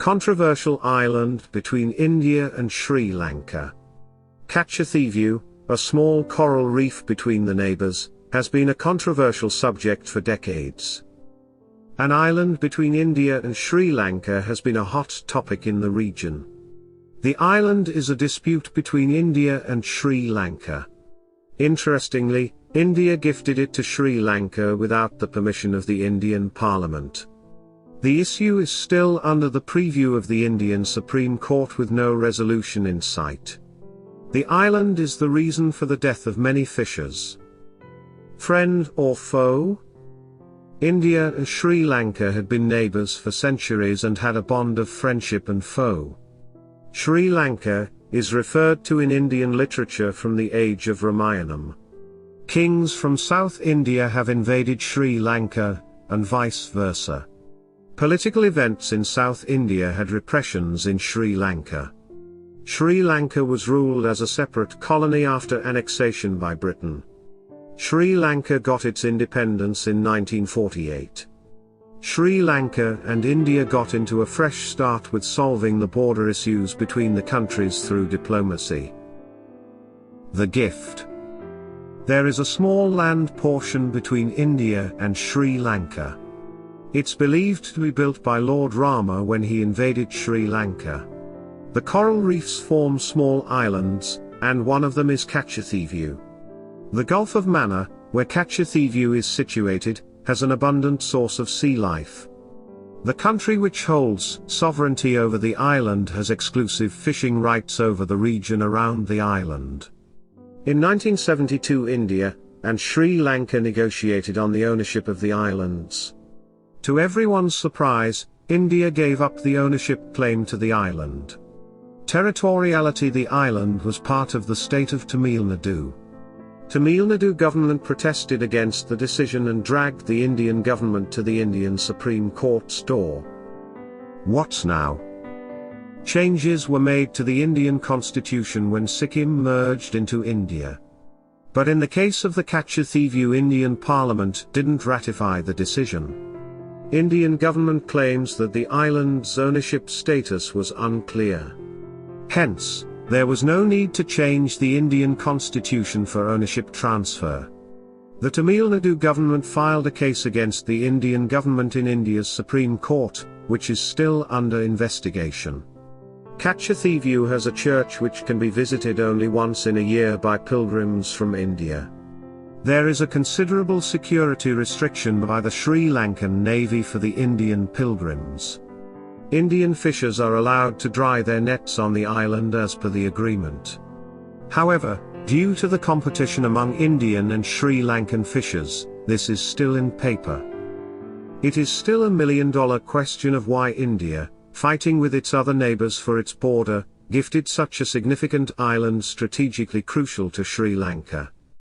controversial island between India and Sri Lanka. Katchatheevu, a small coral reef between the neighbors, has been a controversial subject for decades. An island between India and Sri Lanka has been a hot topic in the region. The island is a dispute between India and Sri Lanka. Interestingly, India gifted it to Sri Lanka without the permission of the Indian Parliament. The issue is still under the preview of the Indian Supreme Court with no resolution in sight. The island is the reason for the death of many fishers. Friend or foe? India and Sri Lanka had been neighbors for centuries and had a bond of friendship and foe. Sri Lanka is referred to in Indian literature from the age of Ramayanam. Kings from South India have invaded Sri Lanka, and vice versa. Political events in South India had repressions in Sri Lanka. Sri Lanka was ruled as a separate colony after annexation by Britain. Sri Lanka got its independence in 1948. Sri Lanka and India got into a fresh start with solving the border issues between the countries through diplomacy. The gift. There is a small land portion between India and Sri Lanka. It's believed to be built by Lord Rama when he invaded Sri Lanka. The coral reefs form small islands, and one of them is Katchatheevu. The Gulf of Mannar, where Katchatheevu is situated, has an abundant source of sea life. The country which holds sovereignty over the island has exclusive fishing rights over the region around the island. In 1972, India and Sri Lanka negotiated on the ownership of the islands. To everyone's surprise, India gave up the ownership claim to the island. Territoriality: the island was part of the state of Tamil Nadu. Tamil Nadu government protested against the decision and dragged the Indian government to the Indian Supreme Court's door. What's now? Changes were made to the Indian constitution when Sikkim merged into India. But in the case of the Katchatheevu, Indian Parliament didn't ratify the decision. Indian government claims that the island's ownership status was unclear. Hence, there was no need to change the Indian constitution for ownership transfer. The Tamil Nadu government filed a case against the Indian government in India's Supreme Court, which is still under investigation. Katchatheevu has a church which can be visited only once in a year by pilgrims from India. There is a considerable security restriction by the Sri Lankan Navy for the Indian pilgrims. Indian fishers are allowed to dry their nets on the island as per the agreement. However, due to the competition among Indian and Sri Lankan fishers, this is still in paper. It is still a million-dollar question of why India, fighting with its other neighbors for its border, gifted such a significant island strategically crucial to Sri Lanka.